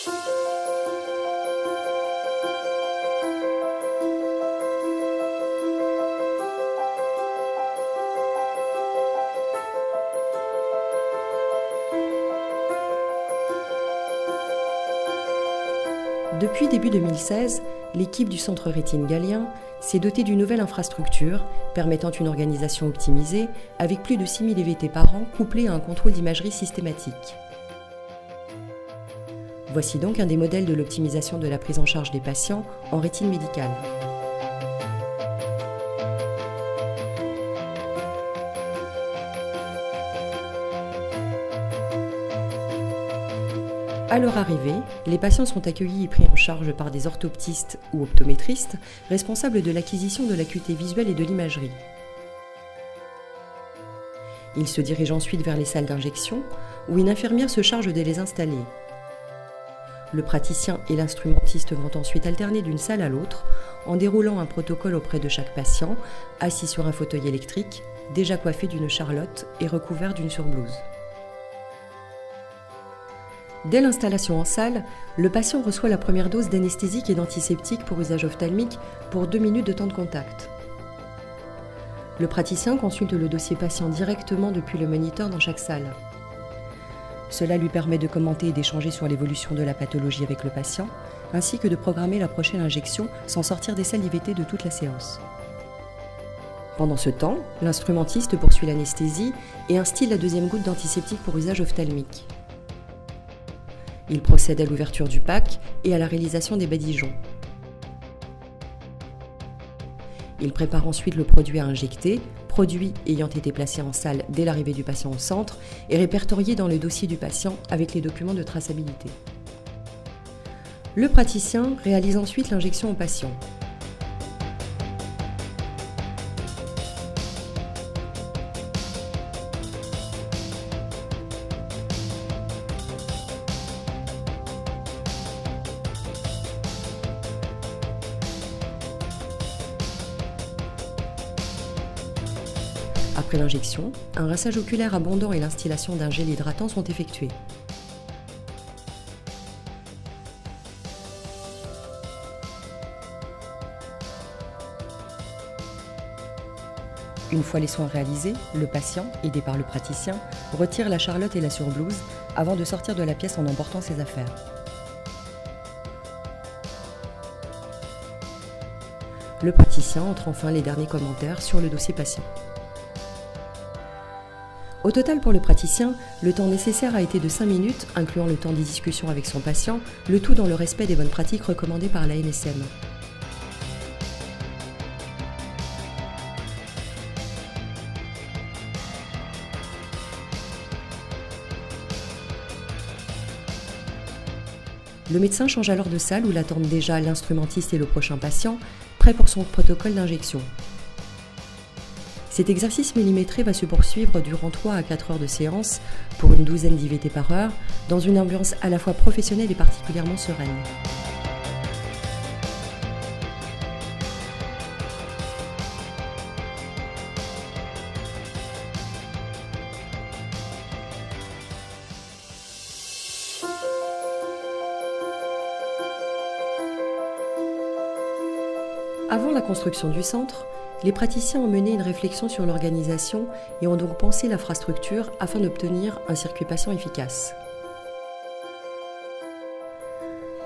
Depuis début 2016, l'équipe du Centre Rétine Galien s'est dotée d'une nouvelle infrastructure permettant une organisation optimisée avec plus de 6000 EVT par an couplés à un contrôle d'imagerie systématique. Voici donc un des modèles de l'optimisation de la prise en charge des patients en rétine médicale. À leur arrivée, les patients sont accueillis et pris en charge par des orthoptistes ou optométristes responsables de l'acquisition de l'acuité visuelle et de l'imagerie. Ils se dirigent ensuite vers les salles d'injection où une infirmière se charge de les installer. Le praticien et l'instrumentiste vont ensuite alterner d'une salle à l'autre en déroulant un protocole auprès de chaque patient, assis sur un fauteuil électrique, déjà coiffé d'une charlotte et recouvert d'une surblouse. Dès l'installation en salle, le patient reçoit la première dose d'anesthésique et d'antiseptique pour usage ophtalmique pour 2 minutes de temps de contact. Le praticien consulte le dossier patient directement depuis le moniteur dans chaque salle. Cela lui permet de commenter et d'échanger sur l'évolution de la pathologie avec le patient, ainsi que de programmer la prochaine injection sans sortir des salles d'IVT de toute la séance. Pendant ce temps, l'instrumentiste poursuit l'anesthésie et instille la deuxième goutte d'antiseptique pour usage ophtalmique. Il procède à l'ouverture du pack et à la réalisation des badigeons. Il prépare ensuite le produit à injecter, produit ayant été placé en salle dès l'arrivée du patient au centre et répertorié dans le dossier du patient avec les documents de traçabilité. Le praticien réalise ensuite l'injection au patient. Après l'injection, un rinçage oculaire abondant et l'instillation d'un gel hydratant sont effectués. Une fois les soins réalisés, le patient, aidé par le praticien, retire la charlotte et la surblouse avant de sortir de la pièce en emportant ses affaires. Le praticien entre enfin les derniers commentaires sur le dossier patient. Au total pour le praticien, le temps nécessaire a été de 5 minutes, incluant le temps des discussions avec son patient, le tout dans le respect des bonnes pratiques recommandées par l'ANSM. Le médecin change alors de salle où l'attendent déjà l'instrumentiste et le prochain patient, prêt pour son protocole d'injection. Cet exercice millimétré va se poursuivre durant 3 à 4 heures de séance pour une douzaine d'IVT par heure, dans une ambiance à la fois professionnelle et particulièrement sereine. Avant la construction du centre, les praticiens ont mené une réflexion sur l'organisation et ont donc pensé l'infrastructure afin d'obtenir un circuit patient efficace.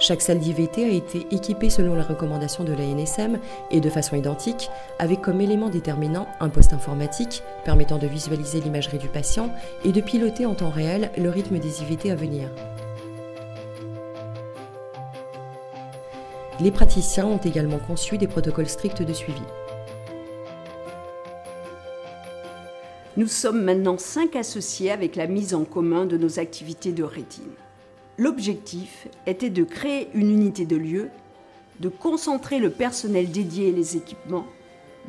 Chaque salle d'IVT a été équipée selon les recommandations de l'ANSM et de façon identique, avec comme élément déterminant un poste informatique permettant de visualiser l'imagerie du patient et de piloter en temps réel le rythme des IVT à venir. Les praticiens ont également conçu des protocoles stricts de suivi. Nous sommes maintenant 5 associés avec la mise en commun de nos activités de rétine. L'objectif était de créer une unité de lieu, de concentrer le personnel dédié et les équipements,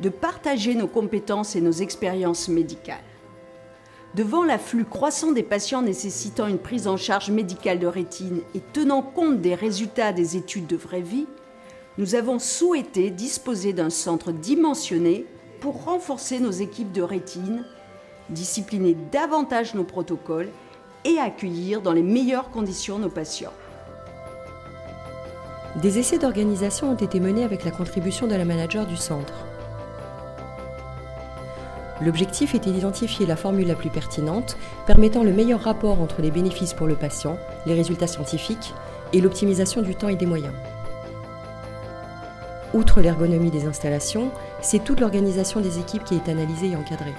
de partager nos compétences et nos expériences médicales. Devant l'afflux croissant des patients nécessitant une prise en charge médicale de rétine et tenant compte des résultats des études de vraie vie, nous avons souhaité disposer d'un centre dimensionné pour renforcer nos équipes de rétine, discipliner davantage nos protocoles et accueillir dans les meilleures conditions nos patients. Des essais d'organisation ont été menés avec la contribution de la manager du centre. L'objectif était d'identifier la formule la plus pertinente, permettant le meilleur rapport entre les bénéfices pour le patient, les résultats scientifiques et l'optimisation du temps et des moyens. Outre l'ergonomie des installations, c'est toute l'organisation des équipes qui est analysée et encadrée.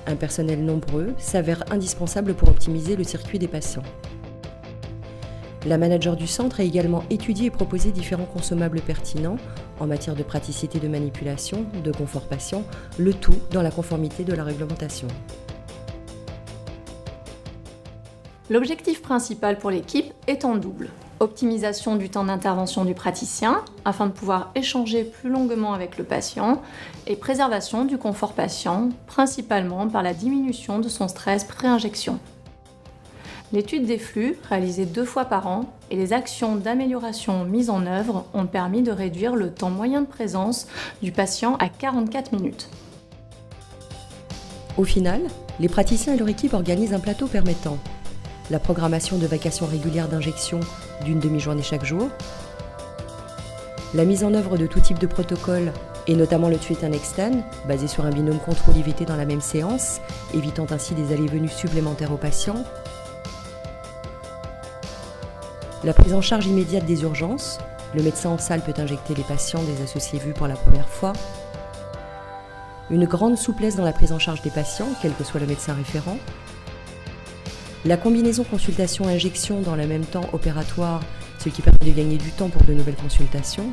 Un personnel nombreux s'avère indispensable pour optimiser le circuit des patients. La manager du centre a également étudié et proposé différents consommables pertinents en matière de praticité de manipulation, de confort patient, le tout dans la conformité de la réglementation. L'objectif principal pour l'équipe est en double. Optimisation du temps d'intervention du praticien afin de pouvoir échanger plus longuement avec le patient et préservation du confort patient, principalement par la diminution de son stress pré-injection. L'étude des flux, réalisée 2 fois par an, et les actions d'amélioration mises en œuvre ont permis de réduire le temps moyen de présence du patient à 44 minutes. Au final, les praticiens et leur équipe organisent un plateau permettant la programmation de vacations régulières d'injection d'une demi-journée chaque jour, la mise en œuvre de tout type de protocole, et notamment le treat and extend, basé sur un binôme contrôle-IVT dans la même séance, évitant ainsi des allées-venues supplémentaires aux patients, la prise en charge immédiate des urgences, le médecin en salle peut injecter les patients des associés vus pour la première fois, une grande souplesse dans la prise en charge des patients, quel que soit le médecin référent, la combinaison consultation-injection dans le même temps opératoire, ce qui permet de gagner du temps pour de nouvelles consultations,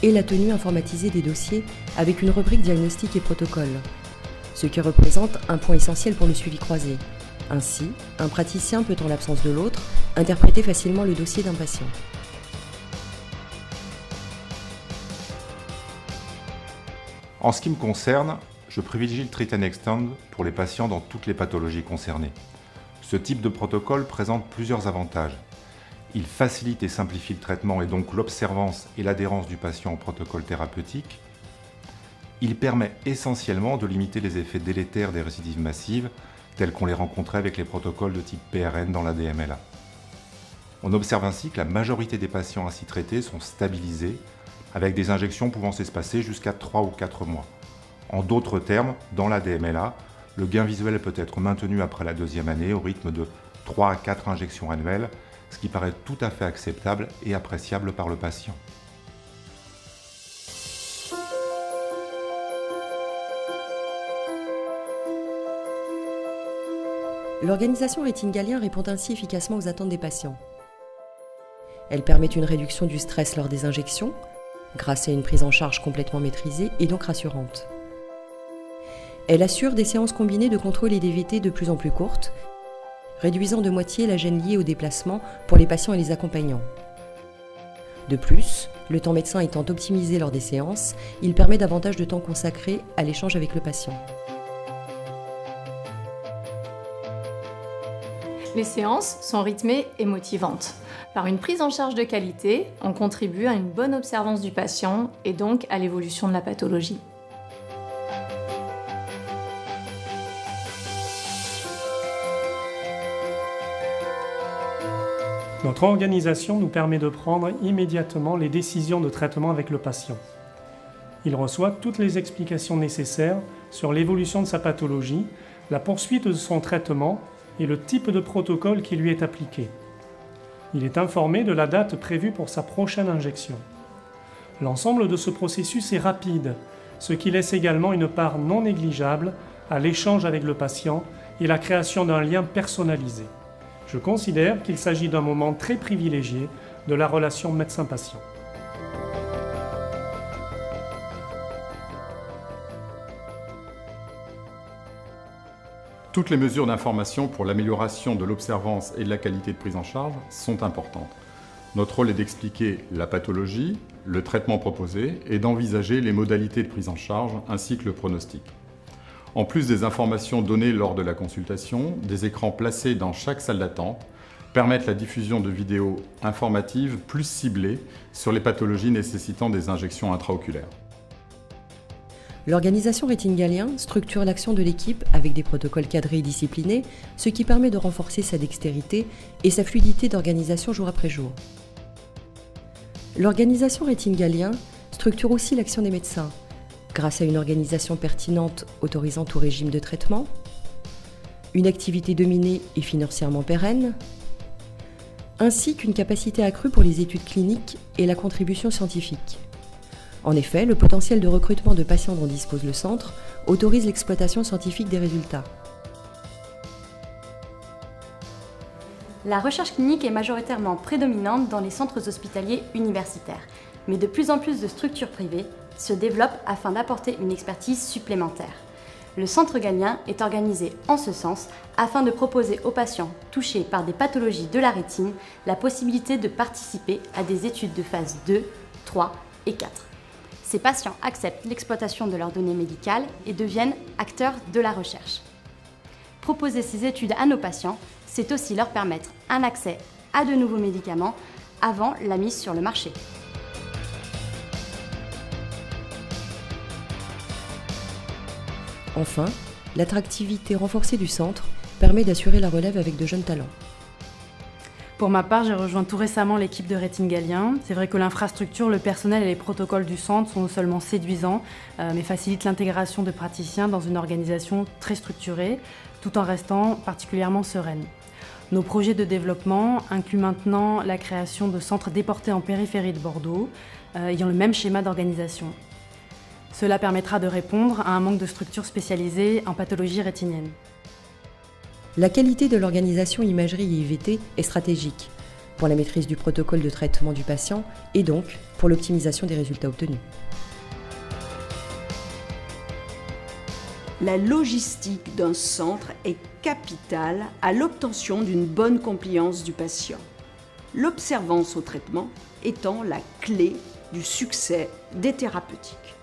et la tenue informatisée des dossiers avec une rubrique diagnostic et protocole, ce qui représente un point essentiel pour le suivi croisé. Ainsi, un praticien peut, en l'absence de l'autre, interpréter facilement le dossier d'un patient. En ce qui me concerne, je privilégie le treat and extend pour les patients dans toutes les pathologies concernées. Ce type de protocole présente plusieurs avantages. Il facilite et simplifie le traitement et donc l'observance et l'adhérence du patient au protocole thérapeutique. Il permet essentiellement de limiter les effets délétères des récidives massives, tels qu'on les rencontrait avec les protocoles de type PRN dans la DMLA. On observe ainsi que la majorité des patients ainsi traités sont stabilisés, avec des injections pouvant s'espacer jusqu'à 3 ou 4 mois. En d'autres termes, dans la DMLA, le gain visuel peut être maintenu après la 2e année au rythme de 3 à 4 injections annuelles, ce qui paraît tout à fait acceptable et appréciable par le patient. L'organisation Rétine Galien répond ainsi efficacement aux attentes des patients. Elle permet une réduction du stress lors des injections, grâce à une prise en charge complètement maîtrisée et donc rassurante. Elle assure des séances combinées de contrôle et d'IVT de plus en plus courtes, réduisant de moitié la gêne liée au déplacement pour les patients et les accompagnants. De plus, le temps médecin étant optimisé lors des séances, il permet davantage de temps consacré à l'échange avec le patient. Les séances sont rythmées et motivantes. Par une prise en charge de qualité, on contribue à une bonne observance du patient et donc à l'évolution de la pathologie. Notre organisation nous permet de prendre immédiatement les décisions de traitement avec le patient. Il reçoit toutes les explications nécessaires sur l'évolution de sa pathologie, la poursuite de son traitement et le type de protocole qui lui est appliqué. Il est informé de la date prévue pour sa prochaine injection. L'ensemble de ce processus est rapide, ce qui laisse également une part non négligeable à l'échange avec le patient et la création d'un lien personnalisé. Je considère qu'il s'agit d'un moment très privilégié de la relation médecin-patient. Toutes les mesures d'information pour l'amélioration de l'observance et de la qualité de prise en charge sont importantes. Notre rôle est d'expliquer la pathologie, le traitement proposé et d'envisager les modalités de prise en charge ainsi que le pronostic. En plus des informations données lors de la consultation, des écrans placés dans chaque salle d'attente permettent la diffusion de vidéos informatives plus ciblées sur les pathologies nécessitant des injections intraoculaires. L'organisation Rétine Galien structure l'action de l'équipe avec des protocoles cadrés et disciplinés, ce qui permet de renforcer sa dextérité et sa fluidité d'organisation jour après jour. L'organisation Rétine Galien structure aussi l'action des médecins, grâce à une organisation pertinente autorisant tout régime de traitement, une activité dominée et financièrement pérenne, ainsi qu'une capacité accrue pour les études cliniques et la contribution scientifique. En effet, le potentiel de recrutement de patients dont dispose le centre autorise l'exploitation scientifique des résultats. La recherche clinique est majoritairement prédominante dans les centres hospitaliers universitaires, mais de plus en plus de structures privées se développent afin d'apporter une expertise supplémentaire. Le Centre Galien est organisé en ce sens afin de proposer aux patients touchés par des pathologies de la rétine la possibilité de participer à des études de phase 2, 3 et 4. Ces patients acceptent l'exploitation de leurs données médicales et deviennent acteurs de la recherche. Proposer ces études à nos patients, c'est aussi leur permettre un accès à de nouveaux médicaments avant la mise sur le marché. Enfin, l'attractivité renforcée du centre permet d'assurer la relève avec de jeunes talents. Pour ma part, j'ai rejoint tout récemment l'équipe de Rétine Galien. C'est vrai que l'infrastructure, le personnel et les protocoles du centre sont non seulement séduisants, mais facilitent l'intégration de praticiens dans une organisation très structurée, tout en restant particulièrement sereine. Nos projets de développement incluent maintenant la création de centres déportés en périphérie de Bordeaux, ayant le même schéma d'organisation. Cela permettra de répondre à un manque de structures spécialisées en pathologie rétinienne. La qualité de l'organisation imagerie et IVT est stratégique pour la maîtrise du protocole de traitement du patient et donc pour l'optimisation des résultats obtenus. La logistique d'un centre est capitale à l'obtention d'une bonne compliance du patient. L'observance au traitement étant la clé du succès des thérapeutiques.